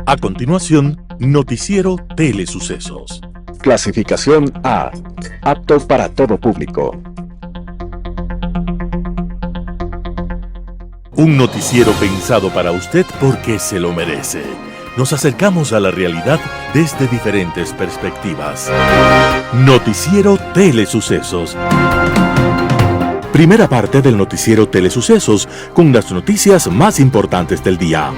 A continuación, Noticiero Telesucesos. Clasificación A. Apto para todo público. Un noticiero pensado para usted porque se lo merece. Nos acercamos a la realidad desde diferentes perspectivas. Noticiero Telesucesos. Primera parte del Noticiero Telesucesos con las noticias más importantes del día.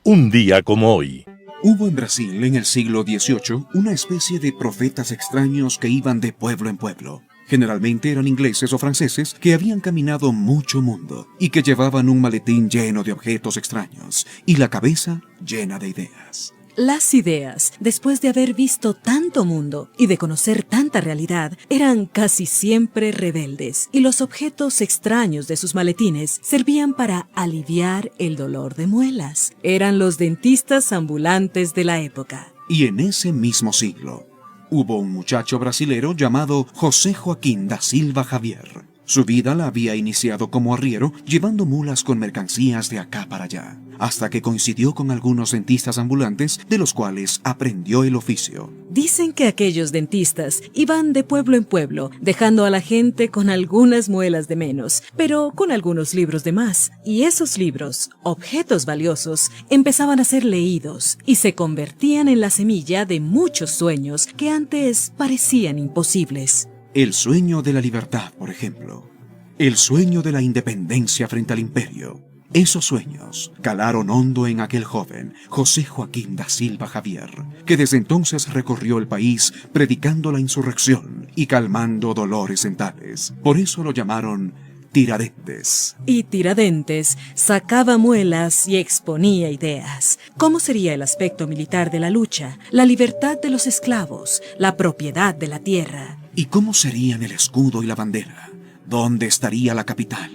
Un día como hoy. Hubo en Brasil, en el siglo XVIII, una especie de profetas extraños que iban de pueblo en pueblo. Generalmente eran ingleses o franceses que habían caminado mucho mundo y que llevaban un maletín lleno de objetos extraños y la cabeza llena de ideas. Las ideas, después de haber visto tanto mundo y de conocer tanta realidad, eran casi siempre rebeldes, y los objetos extraños de sus maletines servían para aliviar el dolor de muelas. Eran los dentistas ambulantes de la época. Y en ese mismo siglo, hubo un muchacho brasilero llamado José Joaquín da Silva Xavier. Su vida la había iniciado como arriero, llevando mulas con mercancías de acá para allá, hasta que coincidió con algunos dentistas ambulantes, de los cuales aprendió el oficio. Dicen que aquellos dentistas iban de pueblo en pueblo, dejando a la gente con algunas muelas de menos, pero con algunos libros de más. Y esos libros, objetos valiosos, empezaban a ser leídos y se convertían en la semilla de muchos sueños que antes parecían imposibles. El sueño de la libertad, por ejemplo. El sueño de la independencia frente al imperio. Esos sueños calaron hondo en aquel joven, José Joaquín da Silva Xavier, que desde entonces recorrió el país predicando la insurrección y calmando dolores mentales. Por eso lo llamaron Tiradentes. Y Tiradentes sacaba muelas y exponía ideas. ¿Cómo sería el aspecto militar de la lucha, la libertad de los esclavos, la propiedad de la tierra? ¿Y cómo serían el escudo y la bandera? ¿Dónde estaría la capital?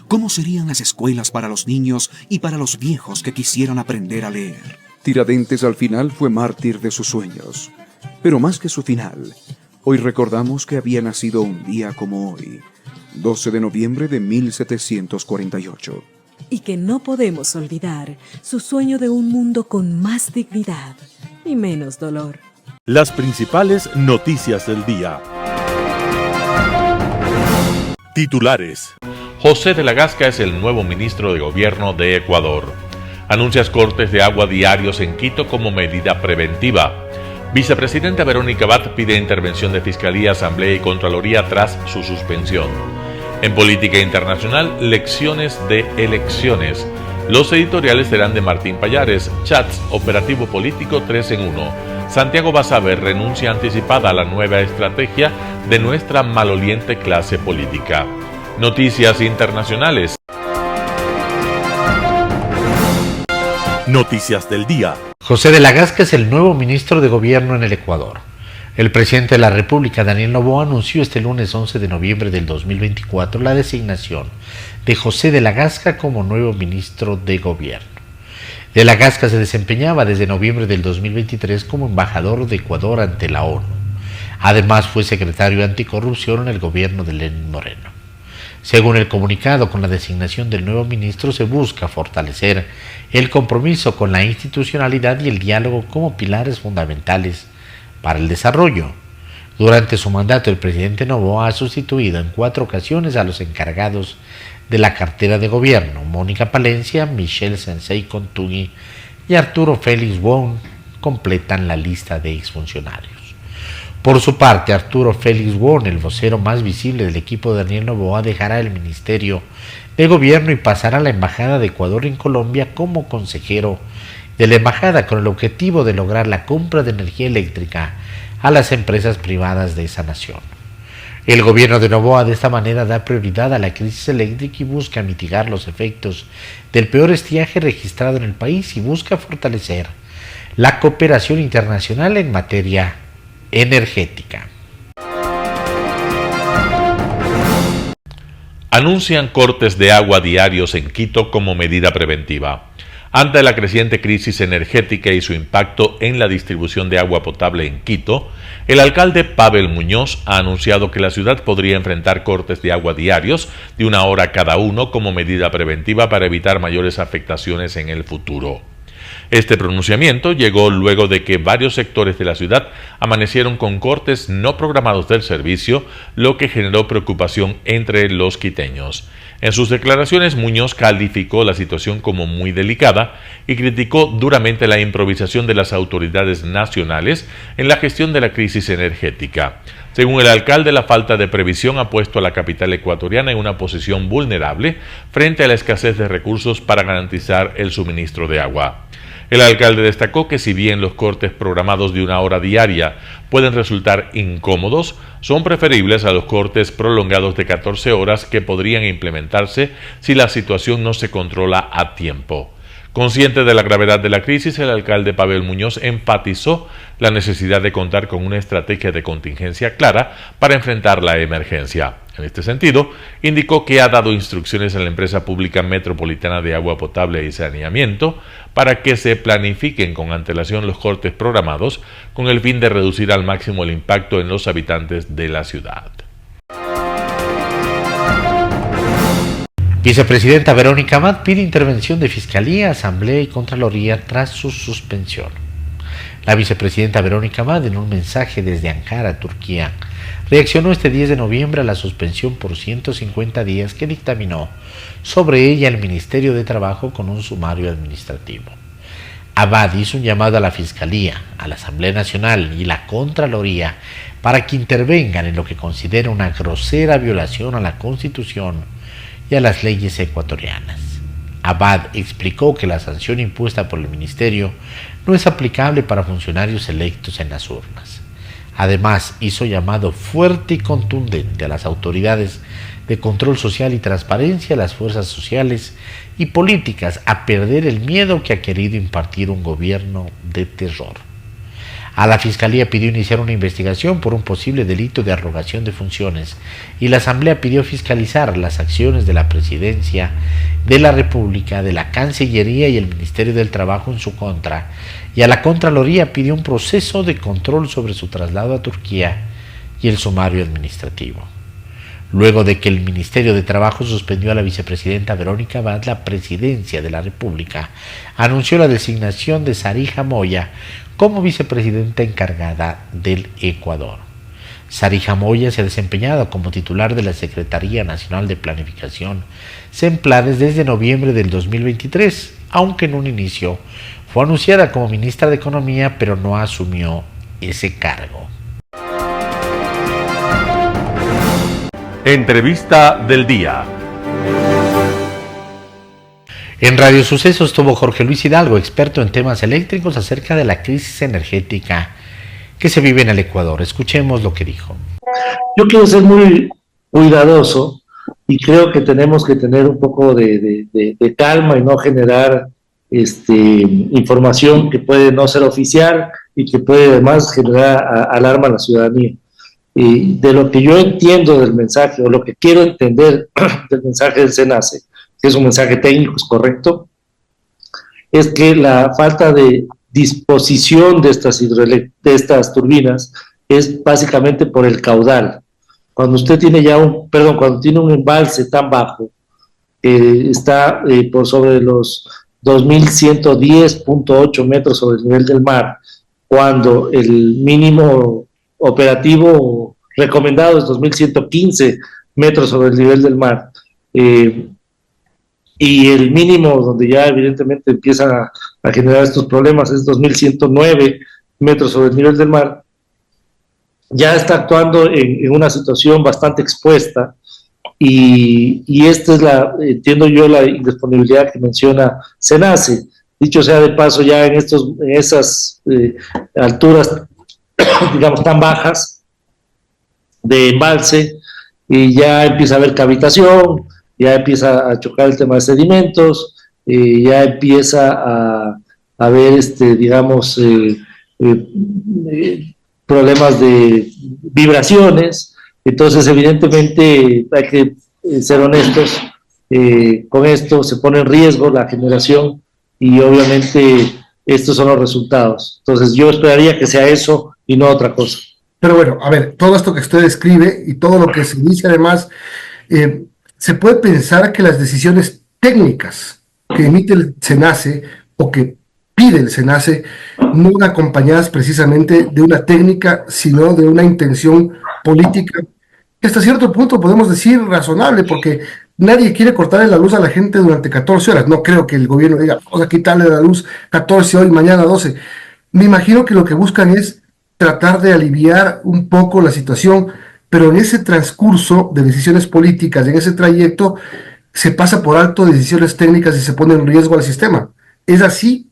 ¿Cómo serían las escuelas para los niños y para los viejos que quisieran aprender a leer? Tiradentes al final fue mártir de sus sueños. Pero más que su final, hoy recordamos que había nacido un día como hoy, 12 de noviembre de 1748. Y que no podemos olvidar su sueño de un mundo con más dignidad y menos dolor. Las principales noticias del día. Titulares. José de la Gasca es el nuevo ministro de Gobierno de Ecuador. Anuncias cortes de agua diarios en Quito como medida preventiva. Vicepresidenta Verónica Abad pide intervención de Fiscalía, Asamblea y Contraloría tras su suspensión. En política internacional, lecciones de elecciones. Los editoriales serán de Martín Pallares. Chats, operativo político 3 en 1. Santiago Basaber renuncia anticipada a la nueva estrategia de nuestra maloliente clase política. Noticias internacionales. Noticias del día. José de la Gasca es el nuevo ministro de Gobierno en el Ecuador. El presidente de la República, Daniel Noboa, anunció este lunes 11 de noviembre del 2024 la designación de José de la Gasca como nuevo ministro de Gobierno. De la Gasca se desempeñaba desde noviembre del 2023 como embajador de Ecuador ante la ONU. Además, fue secretario anticorrupción en el gobierno de Lenín Moreno. Según el comunicado, con la designación del nuevo ministro se busca fortalecer el compromiso con la institucionalidad y el diálogo como pilares fundamentales para el desarrollo. Durante su mandato, el presidente Noboa ha sustituido en 4 ocasiones a los encargados de la cartera de gobierno: Mónica Palencia, Michelle Sensei Contugui y Arturo Félix Wong completan la lista de exfuncionarios. Por su parte, Arturo Félix Wong, el vocero más visible del equipo de Daniel Noboa, dejará el Ministerio de Gobierno y pasará a la Embajada de Ecuador en Colombia como consejero de la embajada, con el objetivo de lograr la compra de energía eléctrica a las empresas privadas de esa nación. El gobierno de Noboa de esta manera da prioridad a la crisis eléctrica y busca mitigar los efectos del peor estiaje registrado en el país y busca fortalecer la cooperación internacional en materia energética. Anuncian cortes de agua diarios en Quito como medida preventiva. Ante la creciente crisis energética y su impacto en la distribución de agua potable en Quito, el alcalde Pavel Muñoz ha anunciado que la ciudad podría enfrentar cortes de agua diarios de 1 hora cada uno como medida preventiva para evitar mayores afectaciones en el futuro. Este pronunciamiento llegó luego de que varios sectores de la ciudad amanecieron con cortes no programados del servicio, lo que generó preocupación entre los quiteños. En sus declaraciones, Muñoz calificó la situación como muy delicada y criticó duramente la improvisación de las autoridades nacionales en la gestión de la crisis energética. Según el alcalde, la falta de previsión ha puesto a la capital ecuatoriana en una posición vulnerable frente a la escasez de recursos para garantizar el suministro de agua. El alcalde destacó que si bien los cortes programados de 1 hora diaria pueden resultar incómodos, son preferibles a los cortes prolongados de 14 horas que podrían implementarse si la situación no se controla a tiempo. Consciente de la gravedad de la crisis, el alcalde Pavel Muñoz enfatizó la necesidad de contar con una estrategia de contingencia clara para enfrentar la emergencia. En este sentido, indicó que ha dado instrucciones a la empresa pública metropolitana de agua potable y saneamiento para que se planifiquen con antelación los cortes programados con el fin de reducir al máximo el impacto en los habitantes de la ciudad. Vicepresidenta Verónica Abad pide intervención de Fiscalía, Asamblea y Contraloría tras su suspensión. La vicepresidenta Verónica Abad, en un mensaje desde Ankara, Turquía, reaccionó este 10 de noviembre a la suspensión por 150 días que dictaminó sobre ella el Ministerio de Trabajo con un sumario administrativo. Abad hizo un llamado a la Fiscalía, a la Asamblea Nacional y la Contraloría para que intervengan en lo que considera una grosera violación a la Constitución y a las leyes ecuatorianas. Abad explicó que la sanción impuesta por el Ministerio no es aplicable para funcionarios electos en las urnas. Además, hizo llamado fuerte y contundente a las autoridades de control social y transparencia, a las fuerzas sociales y políticas, a perder el miedo que ha querido impartir un gobierno de terror. A la Fiscalía pidió iniciar una investigación por un posible delito de arrogación de funciones y la Asamblea pidió fiscalizar las acciones de la Presidencia de la República, de la Cancillería y el Ministerio del Trabajo en su contra, y a la Contraloría pidió un proceso de control sobre su traslado a Turquía y el sumario administrativo. Luego de que el Ministerio de Trabajo suspendió a la vicepresidenta Verónica Abad, la Presidencia de la República anunció la designación de Sarija Moya como vicepresidenta encargada del Ecuador. Sarija Moya se ha desempeñado como titular de la Secretaría Nacional de Planificación, SEMPLADES, desde noviembre del 2023, aunque en un inicio fue anunciada como ministra de Economía, pero no asumió ese cargo. Entrevista del día. En Radio Sucesos estuvo Jorge Luis Hidalgo, experto en temas eléctricos, acerca de la crisis energética que se vive en el Ecuador. Escuchemos lo que dijo. Yo quiero ser muy cuidadoso y creo que tenemos que tener un poco de calma y no generar información que puede no ser oficial y que puede además generar alarma a la ciudadanía. Y de lo que yo entiendo del mensaje, o lo que quiero entender del mensaje del SENACE, que es un mensaje técnico, es correcto, es que la falta de disposición de estas turbinas es básicamente por el caudal. Cuando usted tiene cuando tiene un embalse tan bajo, está por sobre los 2.110.8 metros sobre el nivel del mar, cuando el mínimo operativo recomendado es 2.115 metros sobre el nivel del mar, y el mínimo donde ya evidentemente empiezan a generar estos problemas es 2.109 metros sobre el nivel del mar, ya está actuando en una situación bastante expuesta, y esta es entiendo yo, la indisponibilidad que menciona SENACE. Dicho sea de paso, ya en esas alturas, digamos, tan bajas de embalse, y ya empieza a haber cavitación, ya empieza a chocar el tema de sedimentos, ya empieza a haber, problemas de vibraciones. Entonces, evidentemente, hay que ser honestos, con esto se pone en riesgo la generación y obviamente estos son los resultados. Entonces yo esperaría que sea eso y no otra cosa. Pero bueno, a ver, todo esto que usted describe y todo lo que se dice además, se puede pensar que las decisiones técnicas que emite el SENACE o que pide el SENACE no van acompañadas precisamente de una técnica, sino de una intención política, que hasta cierto punto podemos decir razonable, porque nadie quiere cortarle la luz a la gente durante 14 horas. No creo que el gobierno diga, vamos a quitarle la luz 14 hoy, mañana 12. Me imagino que lo que buscan es tratar de aliviar un poco la situación, pero en ese transcurso de decisiones políticas, en ese trayecto, se pasa por alto decisiones técnicas y se pone en riesgo al sistema. ¿Es así?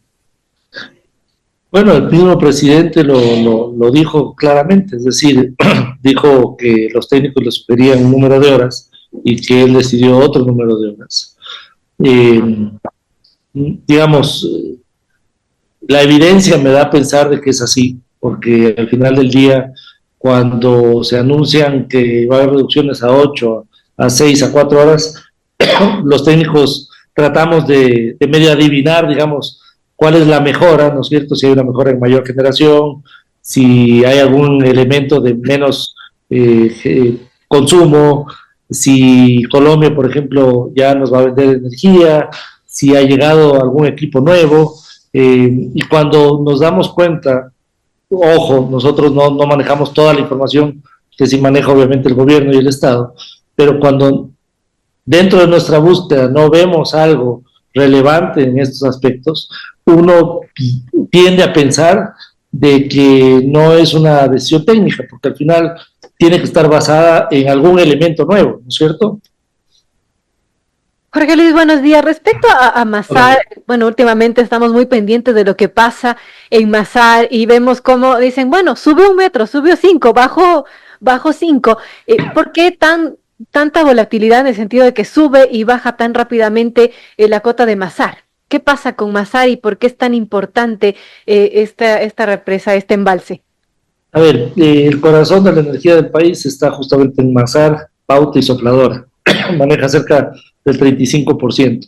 Bueno, el mismo presidente lo dijo claramente, es decir, dijo que los técnicos le sugerían un número de horas y que él decidió otro número de horas. Digamos, la evidencia me da a pensar de que es así, porque al final del día, cuando se anuncian que va a haber reducciones a 8, a 6, a 4 horas, los técnicos tratamos de medio adivinar, digamos, cuál es la mejora, ¿no es cierto? Si hay una mejora en mayor generación, si hay algún elemento de menos consumo, si Colombia, por ejemplo, ya nos va a vender energía, si ha llegado algún equipo nuevo, y cuando nos damos cuenta, ojo, nosotros no manejamos toda la información que sí maneja obviamente el gobierno y el Estado, pero cuando dentro de nuestra búsqueda no vemos algo relevante en estos aspectos, uno tiende a pensar de que no es una decisión técnica, porque al final tiene que estar basada en algún elemento nuevo, ¿no es cierto? Jorge Luis, buenos días. Respecto a Masar, bueno, últimamente estamos muy pendientes de lo que pasa en Masar y vemos cómo dicen, bueno, sube 1 metro, subió 5, bajó 5. ¿Por qué tanta volatilidad en el sentido de que sube y baja tan rápidamente la cota de Masar? ¿Qué pasa con Masar y por qué es tan importante esta represa, este embalse? A ver, el corazón de la energía del país está justamente en Masar, Pauta y Sopladora. Maneja cerca del 35%.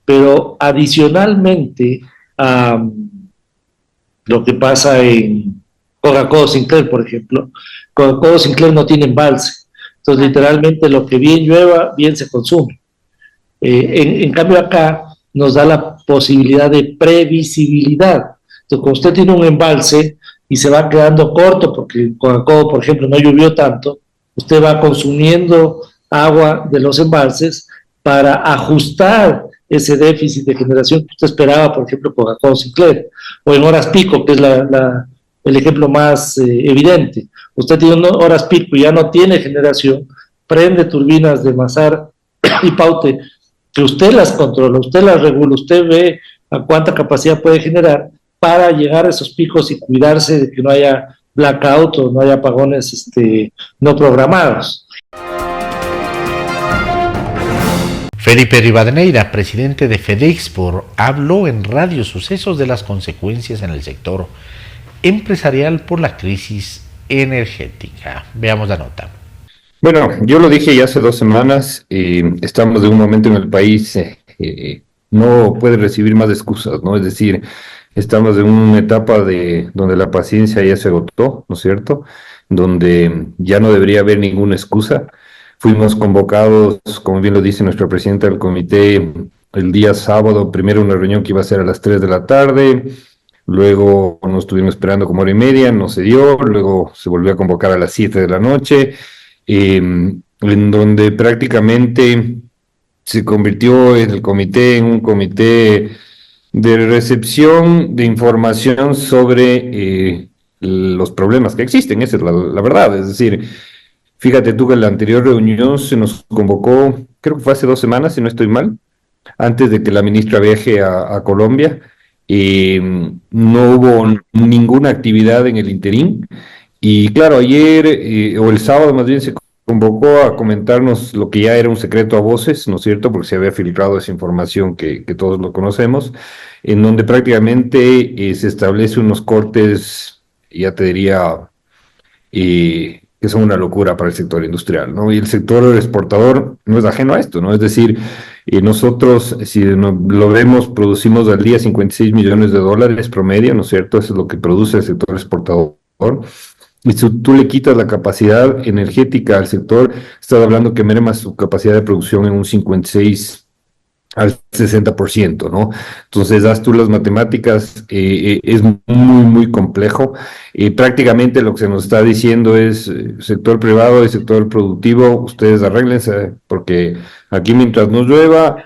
Pero adicionalmente a lo que pasa en Coca-Cola Sinclair, por ejemplo, Coca-Cola Sinclair no tiene embalse. Entonces, literalmente, lo que bien llueva, bien se consume. En cambio, acá nos da la posibilidad de previsibilidad. Entonces, cuando usted tiene un embalse y se va quedando corto, porque en Coca-Cola, por ejemplo, no llovió tanto, usted va consumiendo agua de los embalses para ajustar ese déficit de generación que usted esperaba, por ejemplo, Coca-Cola Sinclair, o en horas pico, que es el ejemplo más evidente. Usted tiene horas pico y ya no tiene generación, prende turbinas de Masar y Paute, que usted las controla, usted las regula, usted ve a cuánta capacidad puede generar para llegar a esos picos y cuidarse de que no haya blackout o no haya apagones no programados. Felipe Rivadeneira, presidente de FEDEXPOR, habló en Radio Sucesos de las consecuencias en el sector empresarial por la crisis energética. Veamos la nota. Bueno, yo lo dije ya hace 2 semanas, estamos en un momento en el país, no puede recibir más excusas, ¿no? Es decir, estamos en una etapa donde la paciencia ya se agotó, ¿no es cierto? Donde ya no debería haber ninguna excusa. Fuimos convocados, como bien lo dice nuestro presidente del comité, el día sábado, primero una reunión que iba a ser a las 3 de la tarde, luego nos estuvimos esperando como 1:30, no se dio, luego se volvió a convocar a las 7 de la noche, en donde prácticamente se convirtió el comité en un comité de recepción de información sobre los problemas que existen, esa es la verdad, es decir, fíjate tú que en la anterior reunión se nos convocó, creo que fue hace 2 semanas, si no estoy mal, antes de que la ministra viaje a Colombia, no hubo ninguna actividad en el interín, y claro, ayer, o el sábado más bien, se convocó a comentarnos lo que ya era un secreto a voces, ¿no es cierto?, porque se había filtrado esa información que todos lo conocemos, en donde prácticamente se establece unos cortes, ya te diría, que son una locura para el sector industrial, ¿no? Y el sector exportador no es ajeno a esto, ¿no? Es decir, Nosotros, si lo vemos, producimos al día 56 millones de dólares promedio, ¿no es cierto? Eso es lo que produce el sector exportador. Y si tú le quitas la capacidad energética al sector, estás hablando que merma su capacidad de producción en un 56 al 60%, ¿no? Entonces, das tú las matemáticas, es muy complejo. Prácticamente lo que se nos está diciendo es, sector privado y sector productivo, ustedes arréglense, porque aquí mientras no llueva,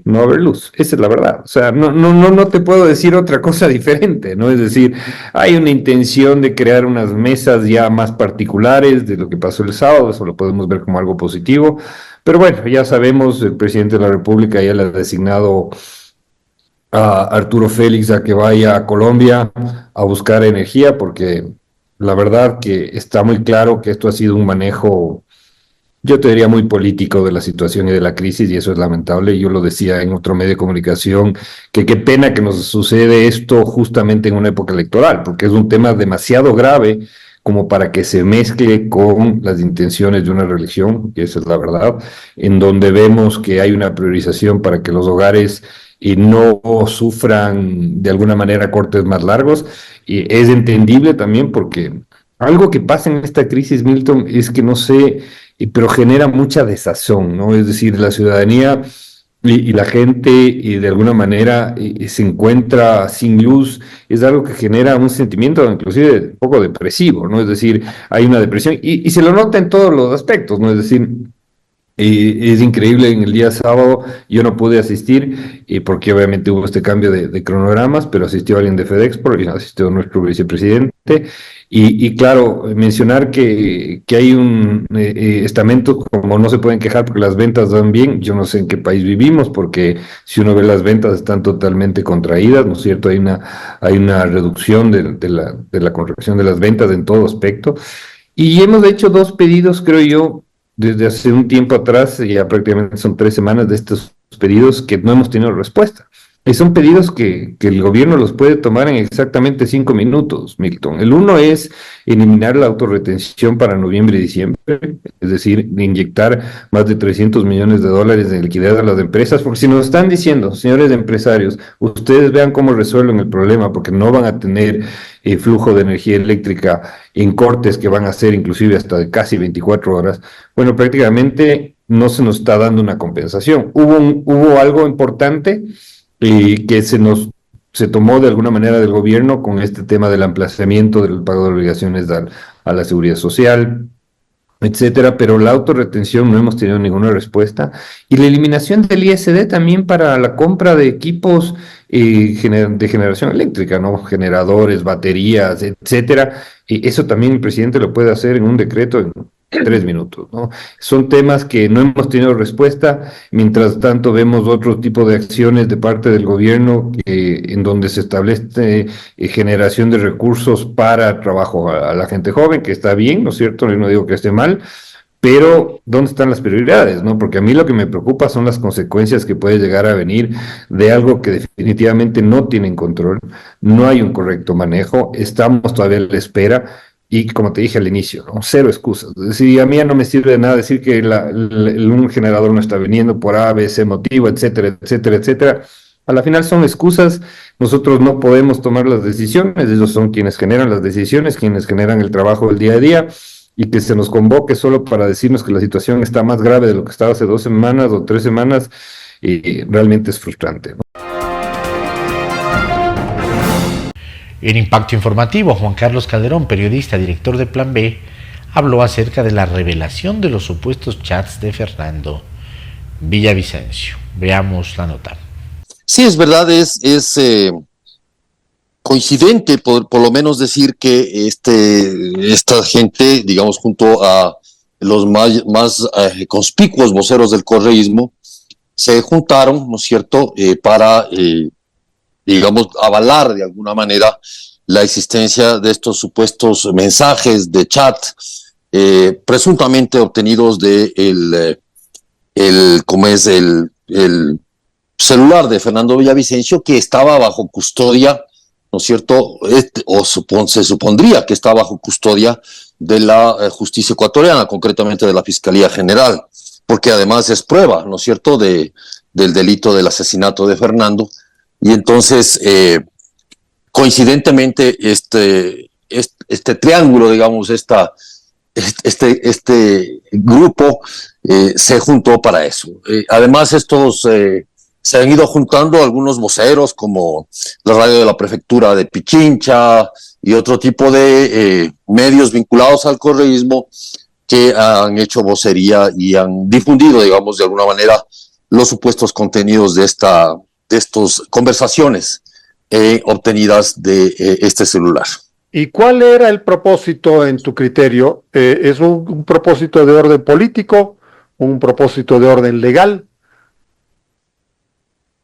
no va a haber luz. Esa es la verdad. O sea, no te puedo decir otra cosa diferente, ¿no? Es decir, hay una intención de crear unas mesas ya más particulares de lo que pasó el sábado, eso lo podemos ver como algo positivo. Pero bueno, ya sabemos, el presidente de la República ya le ha designado a Arturo Félix a que vaya a Colombia a buscar energía, porque la verdad que está muy claro que esto ha sido un manejo, yo te diría, muy político de la situación y de la crisis, y eso es lamentable. Yo lo decía en otro medio de comunicación, que qué pena que nos sucede esto justamente en una época electoral, porque es un tema demasiado grave como para que se mezcle con las intenciones de una religión, y esa es la verdad, en donde vemos que hay una priorización para que los hogares no sufran de alguna manera cortes más largos, y es entendible también porque algo que pasa en esta crisis, Milton, es que no sé, pero genera mucha desazón, ¿no? Es decir, la ciudadanía y la gente de alguna manera se encuentra sin luz, es algo que genera un sentimiento inclusive un poco depresivo, ¿no? Es decir, hay una depresión y se lo nota en todos los aspectos, ¿no? Es decir, es increíble, en el día sábado yo no pude asistir porque obviamente hubo este cambio de cronogramas, pero asistió alguien de FedExport y asistió nuestro vicepresidente. Y claro, mencionar que hay un estamento, como no se pueden quejar porque las ventas van bien. Yo no sé en qué país vivimos, porque si uno ve las ventas están totalmente contraídas, ¿no es cierto? Hay una reducción de la contracción de las ventas en todo aspecto. Y hemos hecho 2 pedidos, creo yo, desde hace un tiempo atrás, ya prácticamente son 3 semanas de estos pedidos que no hemos tenido respuesta. Y son pedidos que el gobierno los puede tomar en exactamente 5 minutos, Milton. El uno es eliminar la autorretención para noviembre y diciembre, es decir, inyectar más de 300 millones de dólares de liquidez a las empresas, porque si nos están diciendo, señores empresarios, ustedes vean cómo resuelven el problema, porque no van a tener flujo de energía eléctrica en cortes que van a ser inclusive hasta de casi 24 horas, bueno, prácticamente no se nos está dando una compensación. Hubo algo importante que se tomó de alguna manera del gobierno con este tema del emplazamiento del pago de obligaciones a la seguridad social, etcétera, pero la autorretención no hemos tenido ninguna respuesta, y la eliminación del ISD también para la compra de equipos de generación eléctrica, ¿no? Generadores, baterías, etcétera, y eso también el presidente lo puede hacer en un decreto en 3 minutos, ¿no? Son temas que no hemos tenido respuesta. Mientras tanto vemos otro tipo de acciones de parte del gobierno en donde se establece generación de recursos para trabajo a la gente joven, que está bien, ¿no es cierto? Yo no digo que esté mal, pero ¿dónde están las prioridades, no? Porque a mí lo que me preocupa son las consecuencias que puede llegar a venir de algo que definitivamente no tienen control, no hay un correcto manejo, estamos todavía a la espera. Y como te dije al inicio, ¿no? 0 excusas. Es decir, a mí ya no me sirve de nada decir que un generador no está viniendo por A, B, C motivo, etcétera, etcétera, etcétera. A la final son excusas. Nosotros no podemos tomar las decisiones. Ellos son quienes generan las decisiones, quienes generan el trabajo del día a día. Y que se nos convoque solo para decirnos que la situación está más grave de lo que estaba hace 2 semanas o 3 semanas, realmente es frustrante, ¿no? En Impacto Informativo, Juan Carlos Calderón, periodista, director de Plan B, habló acerca de la revelación de los supuestos chats de Fernando Villavicencio. Veamos la nota. Sí, es verdad, es coincidente, por lo menos decir que esta gente, digamos, junto a los más conspicuos voceros del correísmo, se juntaron, ¿no es cierto?, para digamos, avalar de alguna manera la existencia de estos supuestos mensajes de chat presuntamente obtenidos de el celular de Fernando Villavicencio, que estaba bajo custodia, ¿no es cierto?, se supondría que está bajo custodia de la justicia ecuatoriana, concretamente de la Fiscalía General, porque además es prueba, ¿no es cierto?, de del delito del asesinato de Fernando. Y entonces, coincidentemente, este triángulo, digamos, este grupo se juntó para eso. Además, estos se han ido juntando algunos voceros, como la radio de la prefectura de Pichincha y otro tipo de medios vinculados al correísmo, que han hecho vocería y han difundido, digamos, de alguna manera, los supuestos contenidos de estas conversaciones obtenidas de este celular. ¿Y cuál era el propósito en tu criterio? ¿Es un propósito de orden político, un propósito de orden legal?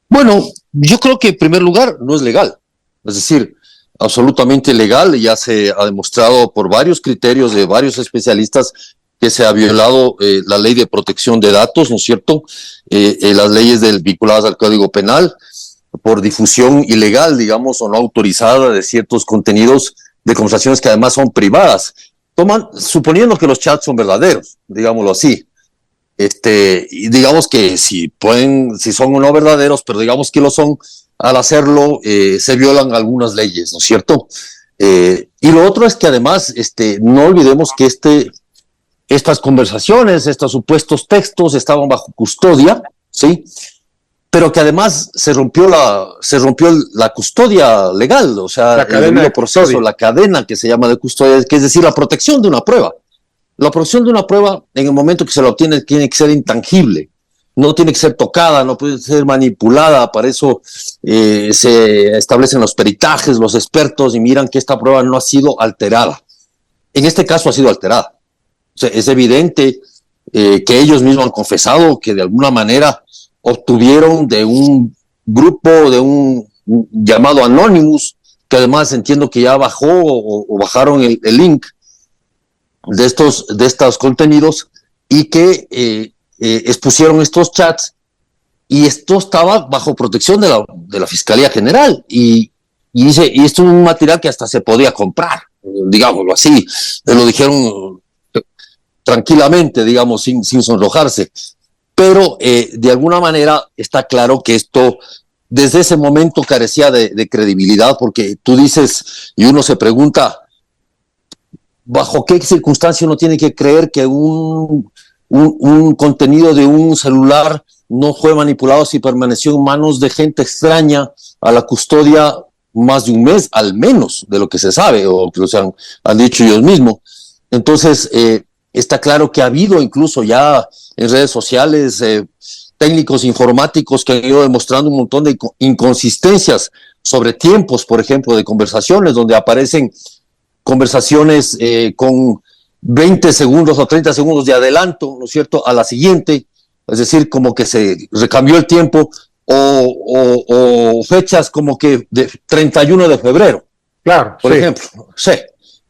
Bueno, yo creo que en primer lugar no es legal, es decir, absolutamente legal. Ya se ha demostrado por varios criterios de varios especialistas que se ha violado la ley de protección de datos, ¿no es cierto? Las leyes vinculadas al Código Penal por difusión ilegal, digamos, o no autorizada de ciertos contenidos de conversaciones que además son privadas, suponiendo que los chats son verdaderos, digámoslo así. Y digamos que si son o no verdaderos, pero digamos que lo son, al hacerlo se violan algunas leyes, ¿no es cierto? Y lo otro es que además no olvidemos que estas conversaciones, estos supuestos textos estaban bajo custodia, ¿sí? Pero que además se rompió la custodia legal, o sea, el debido proceso, la cadena que se llama de custodia, que es decir, la protección de una prueba. La protección de una prueba, en el momento que se la obtiene, tiene que ser intangible, no tiene que ser tocada, no puede ser manipulada. Para eso se establecen los peritajes, los expertos, y miran que esta prueba no ha sido alterada. En este caso ha sido alterada. O sea, es evidente que ellos mismos han confesado que de alguna manera obtuvieron de un grupo, de un llamado Anonymous, que además entiendo que ya bajó o bajaron el link de estos contenidos, y que expusieron estos chats, y esto estaba bajo protección de la Fiscalía General, y esto es un material que hasta se podía comprar, digámoslo así. Lo dijeron tranquilamente, digamos, sin sonrojarse. Pero de alguna manera está claro que esto desde ese momento carecía de credibilidad, porque tú dices, y uno se pregunta, ¿bajo qué circunstancia uno tiene que creer que un contenido de un celular no fue manipulado si permaneció en manos de gente extraña a la custodia más de un mes, al menos, de lo que se sabe, o que han dicho ellos mismos? Entonces, está claro que ha habido incluso ya en redes sociales técnicos informáticos que han ido demostrando un montón de inconsistencias sobre tiempos, por ejemplo, de conversaciones, donde aparecen conversaciones con 20 segundos o 30 segundos de adelanto, ¿no es cierto?, a la siguiente, es decir, como que se recambió el tiempo, o fechas como que de 31 de febrero. Claro, por ejemplo. Sí.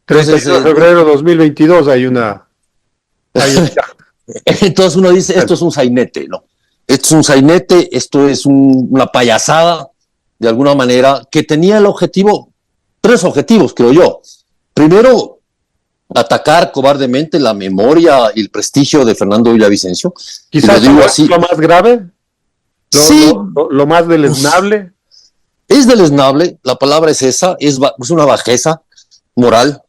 31 de febrero de 2022 hay una... Entonces uno dice, esto es un sainete, ¿no? Esto es un sainete, esto es una payasada, de alguna manera, que tenía el objetivo, 3 objetivos, creo yo. Primero, atacar cobardemente la memoria y el prestigio de Fernando Villavicencio. Quizás lo más grave, lo más deleznable. Es deleznable, la palabra es esa, es una bajeza moral.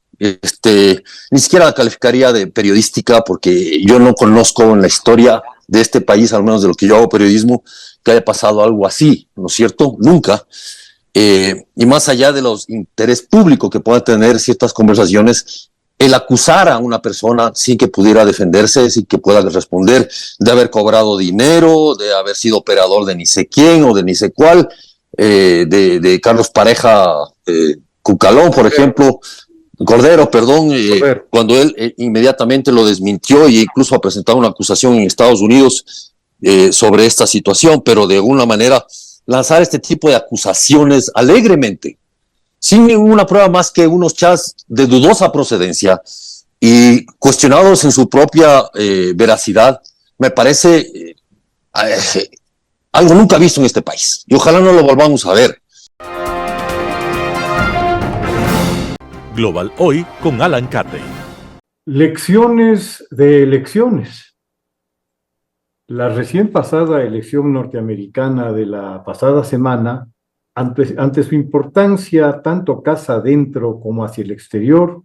Ni siquiera la calificaría de periodística, porque yo no conozco en la historia de este país, al menos de lo que yo hago periodismo, que haya pasado algo así, ¿no es cierto? Nunca. Y más allá de los interés público que puedan tener ciertas conversaciones, el acusar a una persona sin que pudiera defenderse, sin que pueda responder, de haber cobrado dinero, de haber sido operador de ni sé quién o de ni sé cuál, de Carlos Pareja Cucalón, por ejemplo, Cordero, perdón, cuando él inmediatamente lo desmintió e incluso ha presentado una acusación en Estados Unidos sobre esta situación, pero de alguna manera lanzar este tipo de acusaciones alegremente, sin ninguna prueba más que unos chats de dudosa procedencia y cuestionados en su propia veracidad, me parece algo nunca visto en este país, y ojalá no lo volvamos a ver. Global Hoy con Alan Carney. Lecciones de elecciones. La recién pasada elección norteamericana de la pasada semana, ante su importancia tanto casa adentro como hacia el exterior,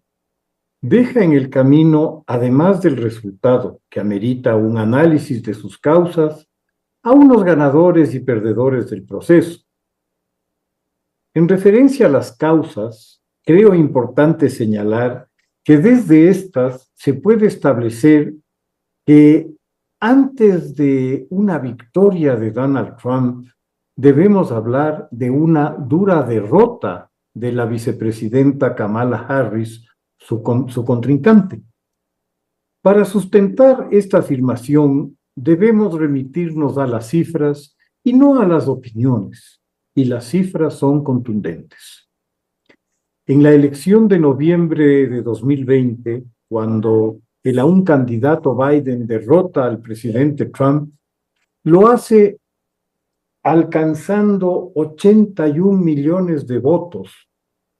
deja en el camino, además del resultado que amerita un análisis de sus causas, a unos ganadores y perdedores del proceso. En referencia a las causas, creo importante señalar que desde estas se puede establecer que antes de una victoria de Donald Trump, debemos hablar de una dura derrota de la vicepresidenta Kamala Harris, su contrincante. Para sustentar esta afirmación, debemos remitirnos a las cifras y no a las opiniones, y las cifras son contundentes. En la elección de noviembre de 2020, cuando el aún candidato Biden derrota al presidente Trump, lo hace alcanzando 81 millones de votos,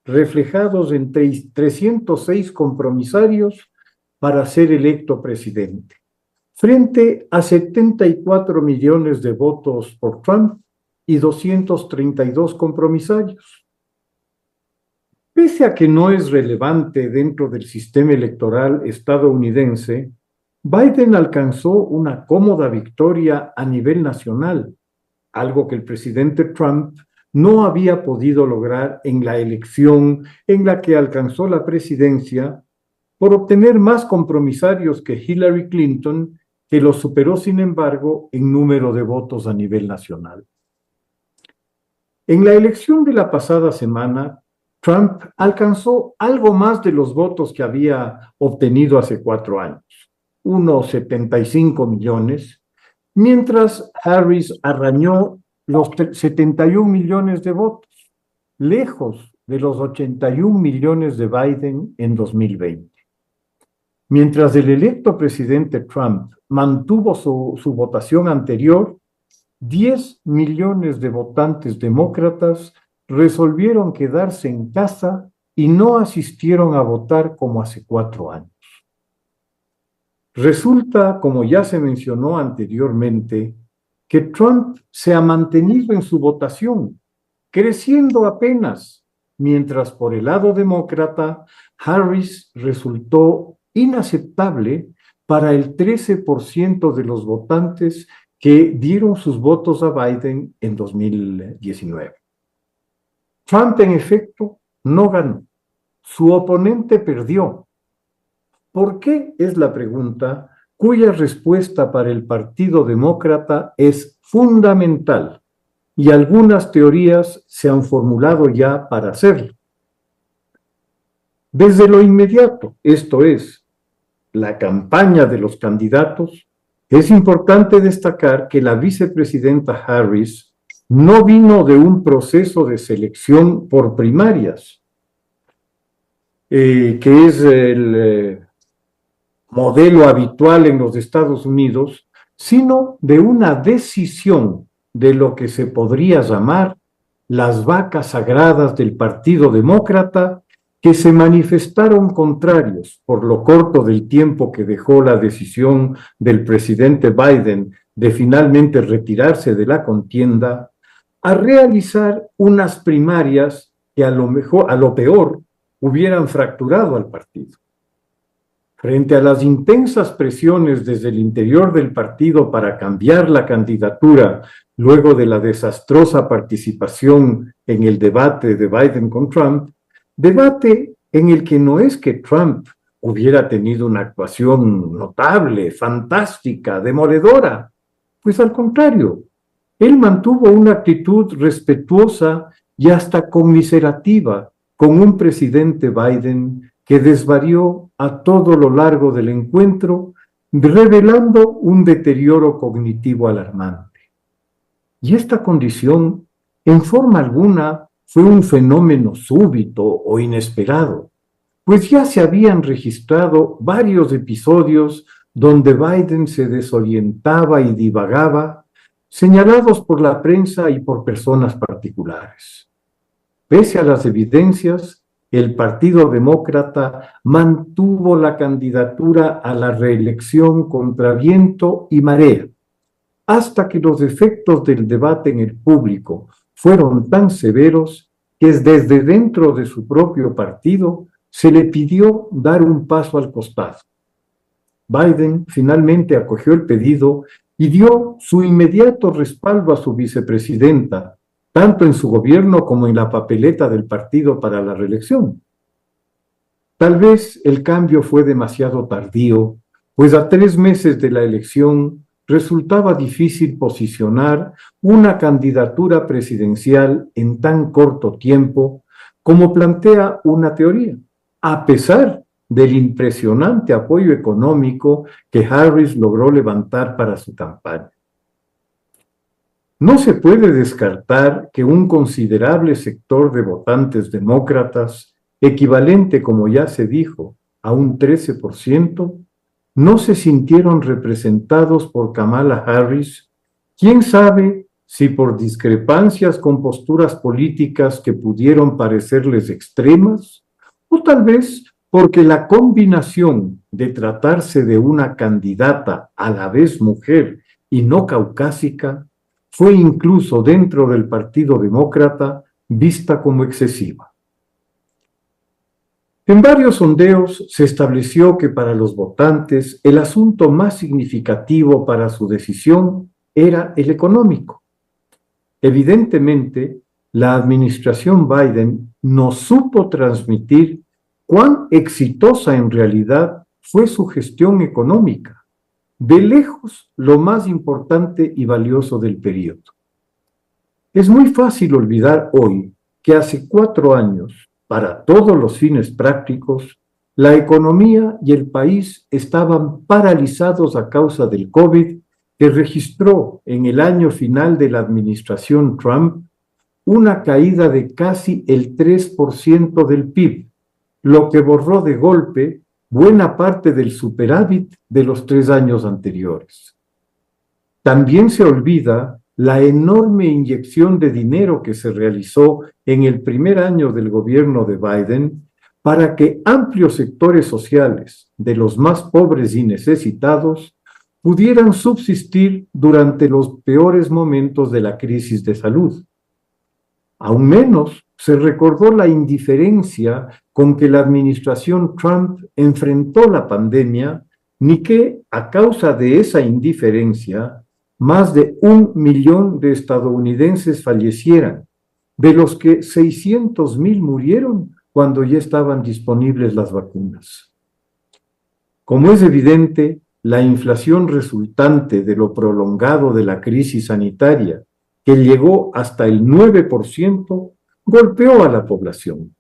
reflejados en 306 compromisarios para ser electo presidente, frente a 74 millones de votos por Trump y 232 compromisarios. Pese a que no es relevante dentro del sistema electoral estadounidense, Biden alcanzó una cómoda victoria a nivel nacional, algo que el presidente Trump no había podido lograr en la elección en la que alcanzó la presidencia por obtener más compromisarios que Hillary Clinton, que lo superó, sin embargo, en número de votos a nivel nacional. En la elección de la pasada semana, Trump alcanzó algo más de los votos que había obtenido hace 4 años, unos 75 millones, mientras Harris arañó los 71 millones de votos, lejos de los 81 millones de Biden en 2020. Mientras el electo presidente Trump mantuvo su votación anterior, 10 millones de votantes demócratas resolvieron quedarse en casa y no asistieron a votar como hace 4 años. Resulta, como ya se mencionó anteriormente, que Trump se ha mantenido en su votación, creciendo apenas, mientras por el lado demócrata, Harris resultó inaceptable para el 13% de los votantes que dieron sus votos a Biden en 2019. Trump, en efecto, no ganó. Su oponente perdió. ¿Por qué? Es la pregunta cuya respuesta para el Partido Demócrata es fundamental y algunas teorías se han formulado ya para hacerlo. Desde lo inmediato, esto es, la campaña de los candidatos, es importante destacar que la vicepresidenta Harris no vino de un proceso de selección por primarias, que es el modelo habitual en los Estados Unidos, sino de una decisión de lo que se podría llamar las vacas sagradas del Partido Demócrata, que se manifestaron contrarios por lo corto del tiempo que dejó la decisión del presidente Biden de finalmente retirarse de la contienda, a realizar unas primarias que a lo peor hubieran fracturado al partido. Frente a las intensas presiones desde el interior del partido para cambiar la candidatura luego de la desastrosa participación en el debate de Biden con Trump, debate en el que no es que Trump hubiera tenido una actuación notable, fantástica, demoledora, pues al contrario, él mantuvo una actitud respetuosa y hasta conmiserativa con un presidente Biden que desvarió a todo lo largo del encuentro, revelando un deterioro cognitivo alarmante. Y esta condición, en forma alguna, fue un fenómeno súbito o inesperado, pues ya se habían registrado varios episodios donde Biden se desorientaba y divagaba, señalados por la prensa y por personas particulares. Pese a las evidencias, el Partido Demócrata mantuvo la candidatura a la reelección contra viento y marea, hasta que los efectos del debate en el público fueron tan severos que desde dentro de su propio partido se le pidió dar un paso al costado. Biden finalmente acogió el pedido y dio su inmediato respaldo a su vicepresidenta, tanto en su gobierno como en la papeleta del partido para la reelección. Tal vez el cambio fue demasiado tardío, pues a 3 meses de la elección resultaba difícil posicionar una candidatura presidencial en tan corto tiempo como plantea una teoría, a pesar del impresionante apoyo económico que Harris logró levantar para su campaña. No se puede descartar que un considerable sector de votantes demócratas, equivalente, como ya se dijo, a un 13%, no se sintieron representados por Kamala Harris, quién sabe si por discrepancias con posturas políticas que pudieron parecerles extremas, o tal vez porque la combinación de tratarse de una candidata a la vez mujer y no caucásica fue incluso dentro del Partido Demócrata vista como excesiva. En varios sondeos se estableció que para los votantes el asunto más significativo para su decisión era el económico. Evidentemente, la administración Biden no supo transmitir cuán exitosa en realidad fue su gestión económica, de lejos lo más importante y valioso del periodo. Es muy fácil olvidar hoy que hace 4 años, para todos los fines prácticos, la economía y el país estaban paralizados a causa del COVID, que registró en el año final de la administración Trump una caída de casi el 3% del PIB, lo que borró de golpe buena parte del superávit de los 3 años anteriores. También se olvida la enorme inyección de dinero que se realizó en el primer año del gobierno de Biden para que amplios sectores sociales de los más pobres y necesitados pudieran subsistir durante los peores momentos de la crisis de salud. Aún menos se recordó la indiferencia con que la administración Trump enfrentó la pandemia, ni que, a causa de esa indiferencia, más de 1 millón de estadounidenses fallecieran, de los que 600,000 murieron cuando ya estaban disponibles las vacunas. Como es evidente, la inflación resultante de lo prolongado de la crisis sanitaria, que llegó hasta el 9%, golpeó a la población,